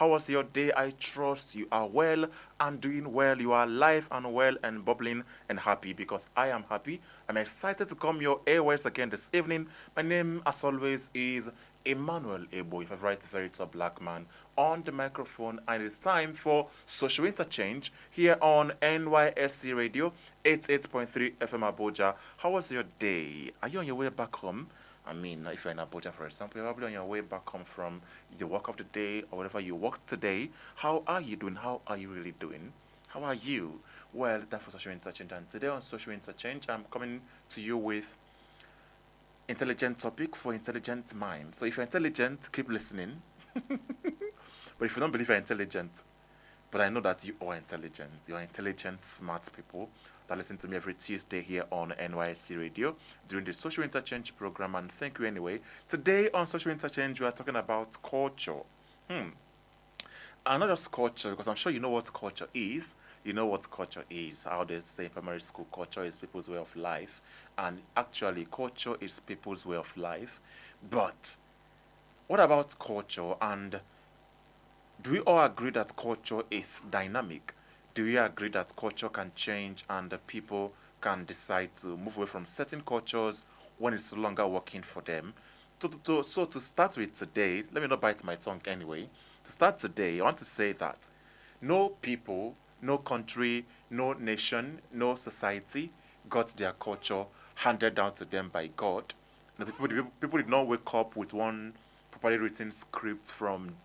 How was your day? I trust you are well and doing well. You are alive and well and bubbling and happy because I am happy. I'm excited to come your airways again this evening. My name, as always, is Emmanuel Ebo, your favorite very top black man on the microphone, and it's time for Social Interchange here on NYSC Radio 88.3 FM Abuja. How was your day? Are you on your way back home? I mean, if you're in Abuja, for example, you're probably on your way back home from the work of the day or whatever you worked today. How are you doing? How are you really doing? How are you? Well, that's for Social Interchange, and today on Social Interchange, I'm coming to you with intelligent topic for intelligent mind. So if you're intelligent, keep listening. But if you don't believe you're intelligent, but I know that you are intelligent. You are intelligent, smart people that listen to me every Tuesday here on NYSC Radio during the Social Interchange program. And thank you anyway. Today on Social Interchange, we are talking about culture. And not just culture, because I'm sure you know what culture is. You know what culture is. How they say in primary school, culture is people's way of life. And actually, culture is people's way of life. But what about culture? And do we all agree that culture is dynamic? Do we agree that culture can change and the people can decide to move away from certain cultures when it's no longer working for them? So to start with today, let me not bite my tongue anyway. To start today, I want to say that no people, no country, no nation, no society got their culture handed down to them by God. The people did not wake up with one properly written script from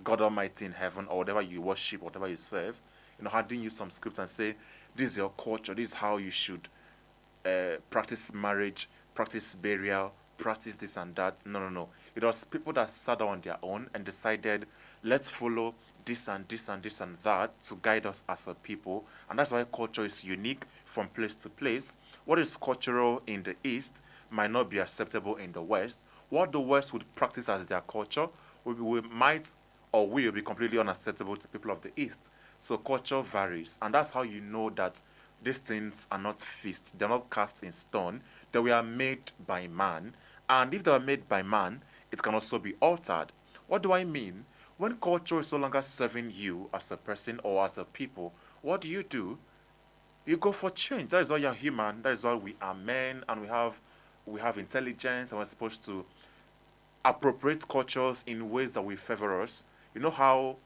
God Almighty in heaven or whatever you worship, whatever you serve. Handing you some scripts and say, this is your culture, this is how you should practice marriage, practice burial, practice this and that. No. It was people that sat down on their own and decided, let's follow this and this and this and that to guide us as a people. And that's why culture is unique from place to place. What is cultural in the East might not be acceptable in the West. What the West would practice as their culture we might or will be completely unacceptable to people of the East. So culture varies. And that's how you know that these things are not fixed. They're not cast in stone. They were made by man. And if they were made by man, it can also be altered. What do I mean? When culture is no longer serving you as a person or as a people, what do? You go for change. That is why you're human. That is why we are men and we have intelligence and we're supposed to appropriate cultures in ways that will favor us. You know how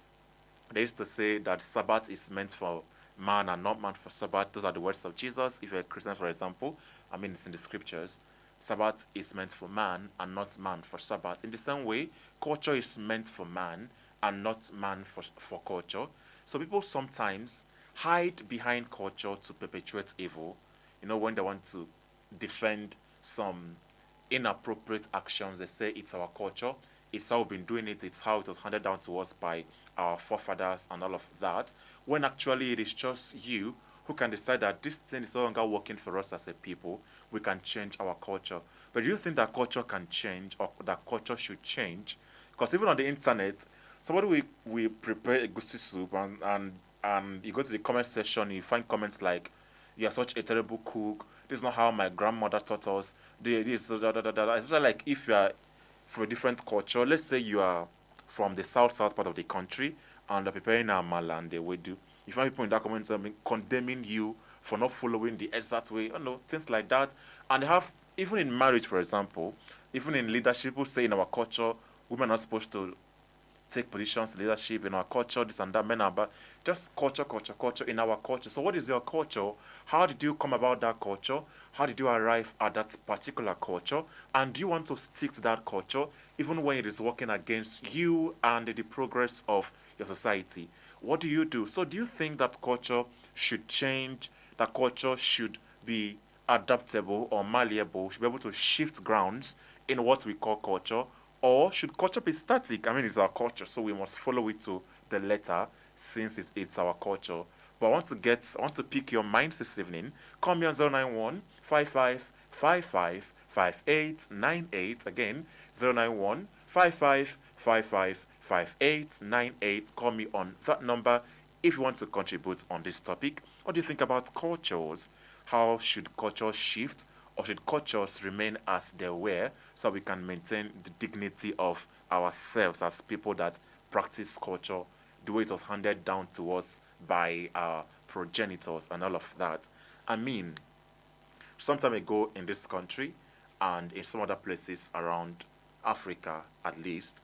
they used to say that Sabbath is meant for man and not man for Sabbath. Those are the words of Jesus. If you're a Christian, for example, I mean, it's in the scriptures. Sabbath is meant for man and not man for Sabbath. In the same way, culture is meant for man and not man for culture. So people sometimes hide behind culture to perpetuate evil. When they want to defend some inappropriate actions, they say it's our culture. It's how we've been doing it. It's how it was handed down to us by our forefathers and all of that, when actually it is just you who can decide that this thing is no longer working for us as a people. We can change our culture. But do you think that culture can change or that culture should change? Because even on the internet, somebody we prepare a goosey soup and you go to the comment section, you find comments like, "You are such a terrible cook. This is not how my grandmother taught us." Especially like if you are from a different culture. Let's say you are from the south part of the country and they're preparing amala and they will do. You find people in that comment condemning you for not following the exact way, things like that. And they have, even in marriage, for example, even in leadership, people say in our culture, women are supposed to take positions in leadership in our culture, this and that, men are bad. Just culture in our culture. So what is your culture? How did you come about that culture? How did you arrive at that particular culture? And do you want to stick to that culture even when it is working against you and the progress of your society? What do you do? So do you think that culture should change, that culture should be adaptable or malleable, should be able to shift grounds in what we call culture? Or should culture be static? I mean, it's our culture, so we must follow it to the letter since it's our culture. But I want to pick your minds this evening. Call me on 091 55 55 5898. Again, 091 55 55 5898. Call me on that number if you want to contribute on this topic. What do you think about cultures? How should culture shift? Or should cultures remain as they were so we can maintain the dignity of ourselves as people that practice culture the way it was handed down to us by our progenitors and all of that. I mean, some time ago in this country and in some other places around Africa, at least,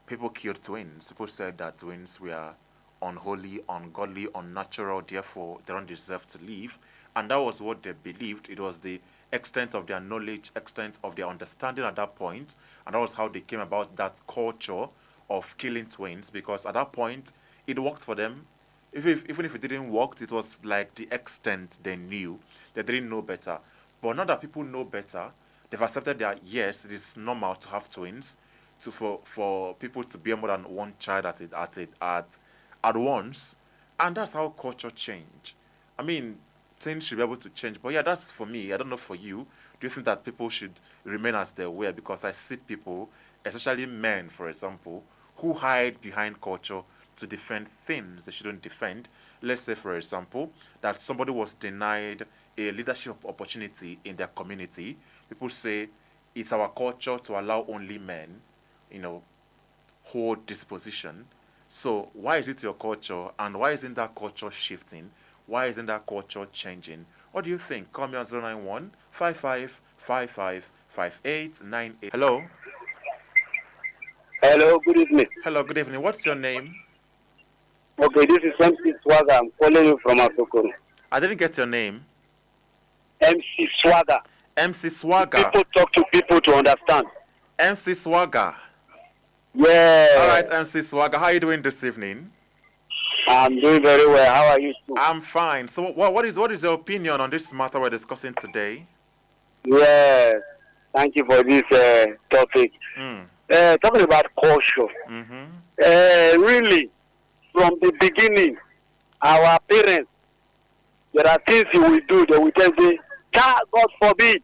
people killed twins. People said that twins were unholy, ungodly, unnatural, therefore they don't deserve to live. And that was what they believed. It was the extent of their knowledge, extent of their understanding at that point, and that was how they came about that culture of killing twins, because at that point it worked for them. Even if it didn't work, it was like the extent they knew. They didn't know better. But now that people know better, they've accepted that yes, it is normal to have twins, for people to bear more than one child at once, and that's how culture change. I mean, things should be able to change. But yeah, that's for me. I don't know for you. Do you think that people should remain as they were? Because I see people, especially men, for example, who hide behind culture to defend things they shouldn't defend. Let's say, for example, that somebody was denied a leadership opportunity in their community. People say it's our culture to allow only men, hold this position. So why is it your culture, and why isn't that culture shifting? Why isn't that culture changing? What do you think? Call me on 091 Hello? Hello, good evening. Hello, good evening. What's your name? Okay, this is MC Swagger. I'm calling you from Asokoro. I didn't get your name. MC Swagger. MC Swagger. People talk to people to understand. MC Swagger. Yeah. All right, MC Swagger. How are you doing this evening? I'm doing very well. How are you too? I'm fine. So what is your opinion on this matter we're discussing today? Yeah. Thank you for this topic. Talking about culture. Really, from the beginning, our parents, there are things you will do. They will tell you, God forbid,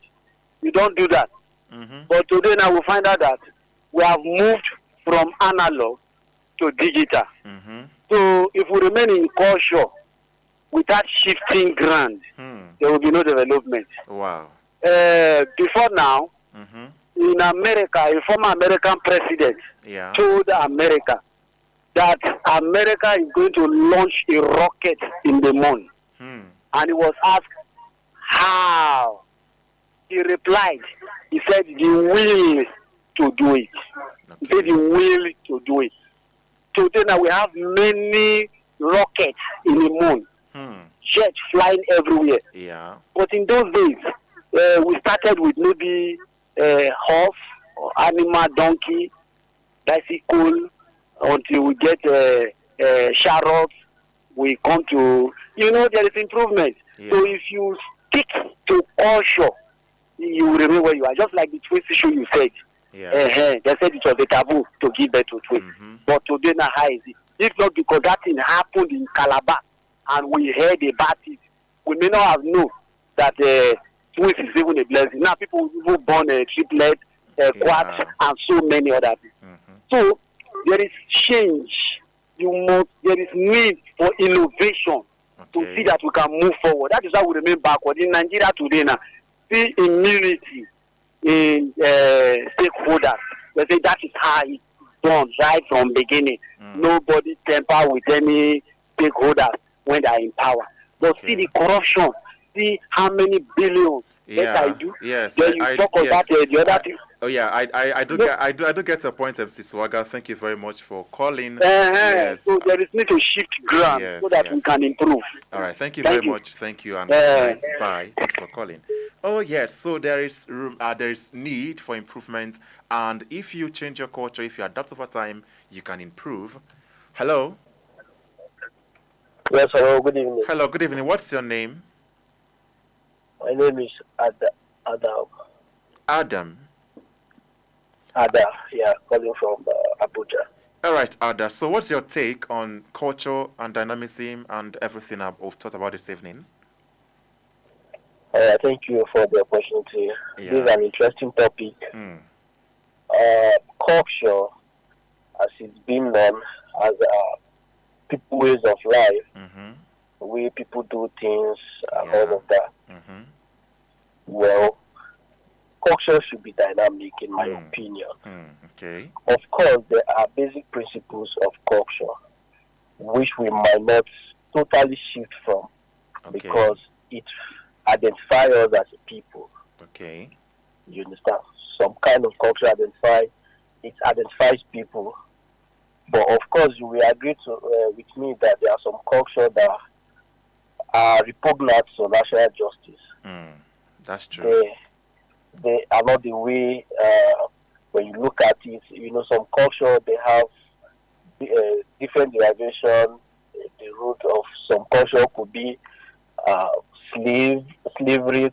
you don't do that. But today now we find out that we have moved from analog to digital. So if we remain in culture without shifting ground, there will be no development. Wow. Before now, in America, a former American president told America that America is going to launch a rocket in the moon. And he was asked how. He replied, he said, the will to do it. Okay. He said, the will to do it. Today now we have many rockets in the moon, jets flying everywhere. Yeah. But in those days, we started with maybe horse, or animal, donkey, bicycle, until we get chariots. We come to, there is improvement. Yeah. So if you stick to culture, you will remain where you are. Just like the twins issue you said. Yeah. They said it was a taboo to give birth to twins. But today now, how is it? If not because that thing happened in Calabar and we heard about it, we may not have known that twins is even a blessing. Now people who born a triplet, quads, and so many other things. So there is change. There is need for innovation to see that we can move forward. That is how we remain backward. In Nigeria today now, see immunity in stakeholders. They say that is how it's done right from beginning. Nobody temper with any stakeholders when they are in power. But see the corruption. See how many billions that I do. Yes. Then you talk about the other thing. Oh yeah, I do get a point, MC Swagger. Thank you very much for calling. Yes. So there is need to shift ground so that we can improve. All right, thank you very much. Thank you, and bye. Thank you for calling. Oh yes, so there is need for improvement, and if you change your culture, if you adapt over time, you can improve. Hello. Yes, hello. Good evening. Hello, good evening. What's your name? My name is Adam. Adam. Ada, yeah, calling from Abuja. All right, Ada. So what's your take on culture and dynamism and everything we've talked about this evening? Thank you for the opportunity. Yeah. This is an interesting topic. Culture, as it's been known as people ways of life, the way people do things and all of that. Well, culture should be dynamic, in my opinion. Okay. Of course, there are basic principles of culture which we might not totally shift from because it identifies us as a people. Okay. You understand? Some kind of culture identifies people. But of course, you will agree with me that there are some culture that are repugnant to national justice. That's true. They are not the way, when you look at it, some culture, they have different derivation. The root of some culture could be slavery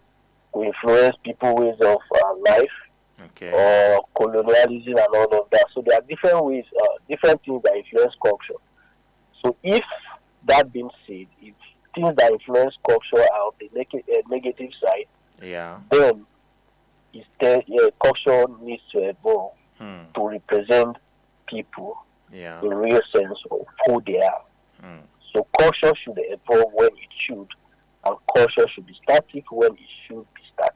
to influence people's ways of life, or colonialism and all of that. So there are different ways, different things that influence culture. So if that being said, if things that influence culture are on the negative side, then instead culture needs to evolve to represent people in real sense of who they are. So culture should evolve when it should, and culture should be static when it should be static.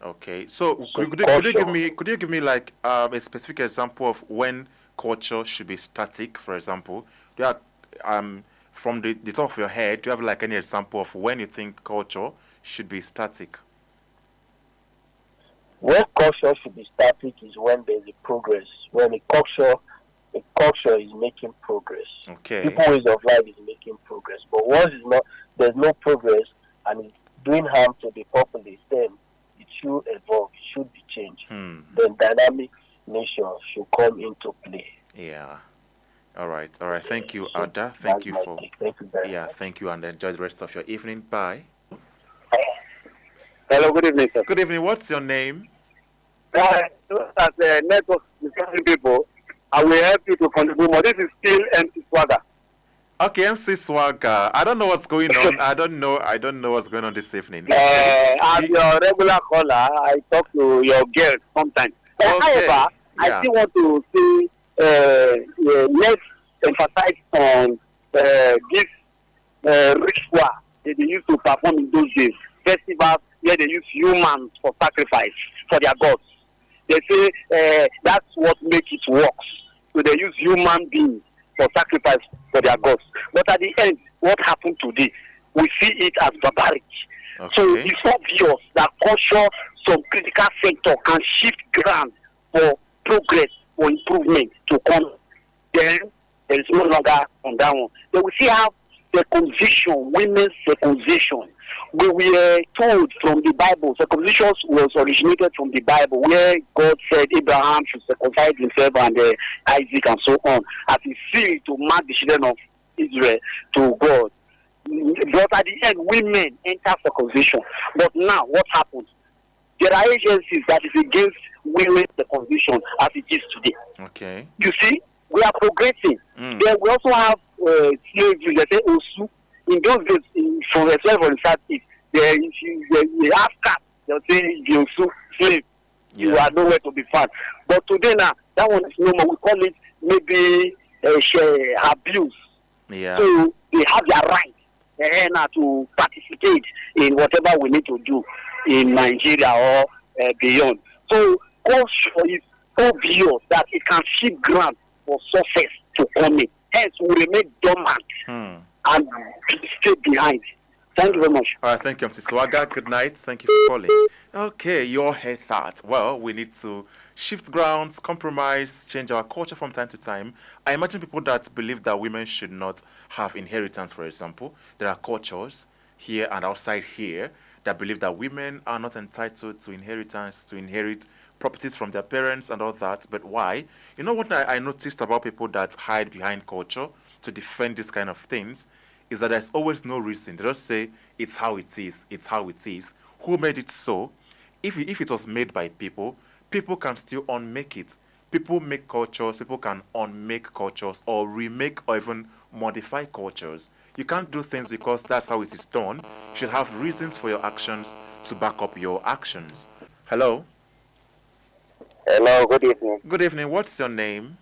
Okay, so could you give me like a specific example of when culture should be static? For example, do you have, from the top of your head, do you have like any example of when you think culture should be static? When culture should be static is when there's a progress, when a culture is making progress. People's ways of life is making progress. But once there's no progress and it's doing harm to the populace, then it should evolve, it should be changed. Then dynamic nations should come into play. Yeah. All right. Thank you, Ada. Thank you very much. Thank you, and enjoy the rest of your evening. Bye. Hello, good evening, sir. Good evening. What's your name? As a network discussing people, I will help you to contribute more. This is still MC Swagger. Okay, MC Swagger. I don't know what's going on. I don't know what's going on this evening. As your regular caller, I talk to your girls sometimes. However, I still want to see let's emphasize on this ritual that they used to perform in those days. Festivals where they use humans for sacrifice for their gods. They say that's what makes it work. So they use human beings for sacrifice for their gods. But at the end, what happened today? We see it as barbaric. So it's obvious that culture, some critical sector can shift ground for progress, for improvement to come. Then there is no longer on that one. Then we see how circumcision, women's circumcision. We were told from the Bible, circumcision was originated from the Bible, where God said Abraham should circumcise himself and Isaac and so on, as he sealed to mark the children of Israel to God. But at the end, women enter circumcision. But now, what happens? There are agencies that is against women's circumcision as it is today. Okay. You see, we are progressing. Then we also have slavery. They say Osu. In those days, from the Southeast, they have cats. They'll say Osu, slave. You are nowhere to be found. But today now, that one is no more. We call it maybe abuse. So they have their right to participate in whatever we need to do in Nigeria or beyond. So culture is obvious that it can shift ground for success to come in. Hence, we remain dormant and stay behind. Thank you very much. All right, thank you, Mr. Swagger. Good night. Thank you for calling. Okay, your head thought. Well, we need to shift grounds, compromise, change our culture from time to time. I imagine people that believe that women should not have inheritance, for example. There are cultures here and outside here that believe that women are not entitled to inheritance, to inherit properties from their parents and all that. But why? You know what I noticed about people that hide behind culture to defend these kind of things is that there's always no reason. They just say, it's how it is, it's how it is. Who made it so? If it was made by people, people can still unmake it. People make cultures, people can unmake cultures or remake or even modify cultures. You can't do things because that's how it is done. You should have reasons for your actions to back up your actions. Hello? Hello, good evening. Good evening. What's your name?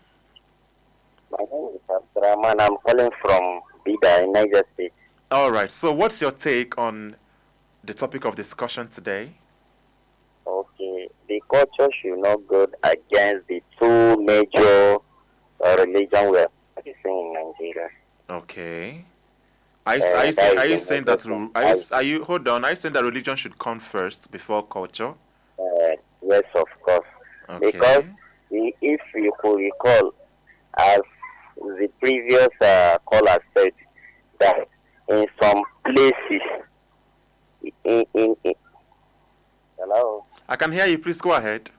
My name is Abdurrahman. I'm calling from Bida in Niger State. All right. So what's your take on the topic of discussion today? Okay. culture should not go against the two major religion we are practicing in Nigeria. Okay. That Are is you the saying major that thing. are you hold on? Are you saying that religion should come first before culture? Yes, of course. Because Okay. if you could recall, as the previous caller said, that in some places, in hello, I can hear you. Please go ahead.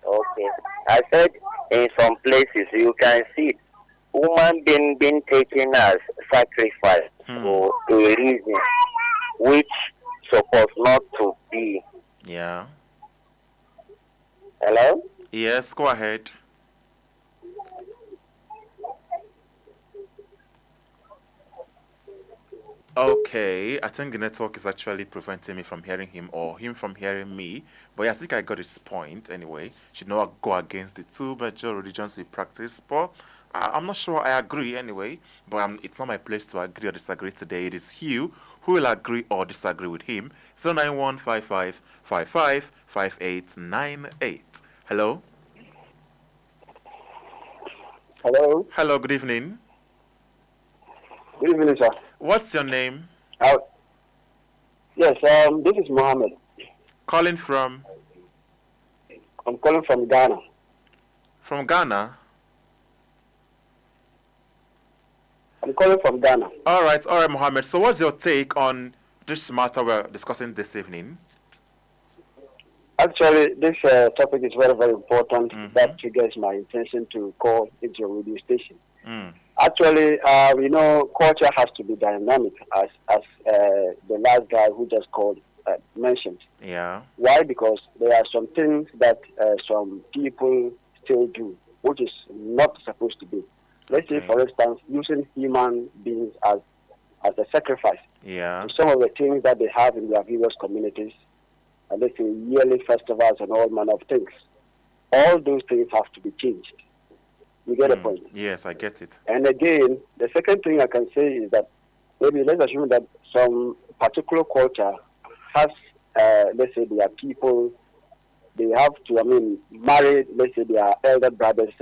okay, I said in some places you can see woman being taken as sacrifice Hmm. for a reason which supposed not to be. Yeah. Hello? Yes, go ahead. Okay, I think the network is actually preventing me from hearing him or him from hearing me. But yeah, I think I got his point anyway. Should not go against the two major religions we practice. But I'm not sure I agree anyway. But it's not my place to agree or disagree today. It is you who will agree or disagree with him. 09155555898. Hello? Hello. Hello, good evening. Good evening, sir. What's your name? Uh, yes, this is Mohammed. Calling from? I'm calling from Ghana. From Ghana? I'm calling from Ghana. All right, Mohammed. So, what's your take on this matter we're discussing this evening? Actually, this topic is very, very important. Mm-hmm. That triggers my intention to call into your radio station. Mm. Actually, we know culture has to be dynamic, as the last guy who just called mentioned. Yeah. Why? Because there are some things that some people still do, which is not supposed to be. Let's say, for instance, using human beings as a sacrifice. Yeah. To some of the things that they have in their various communities, and let's say yearly festivals and all manner of things. All those things have to be changed. You get the point? Yes, I get it. And again, the second thing I can say is that maybe let's assume that some particular culture has, let's say, their people, they have to, marry, let's say, their elder brothers.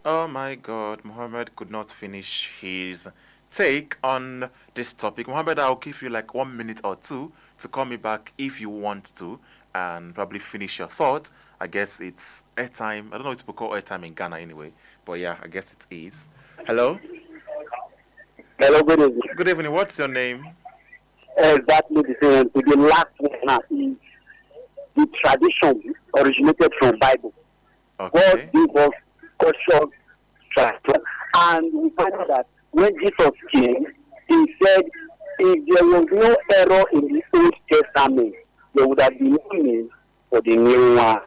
Oh my God, Mohammed could not finish his take on this topic. Mohammed, I'll give you like 1 minute or two to call me back if you want to and probably finish your thought. I guess it's airtime. I don't know what people call airtime in Ghana anyway, but yeah, I guess it is. Hello? Hello, good evening. Good evening. What's your name? Exactly the same. The last one now is the tradition originated from Bible. Okay. God gave us culture, tradition, and we find out that when Jesus came, he said, if there was no error in the Old Testament, there would have been no need for the new one.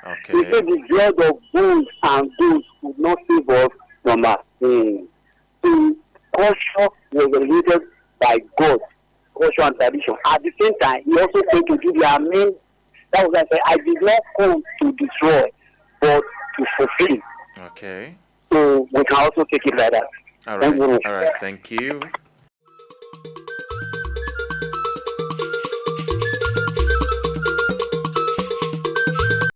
Okay. He said the blood of bulls and goats would not save us from our sin. So culture was related by God, culture and tradition. At the same time, he also came to do their main. That was why I said, I did not come to destroy, but to fulfill. Okay. So we can also take it like that. All right. All right. Thank you.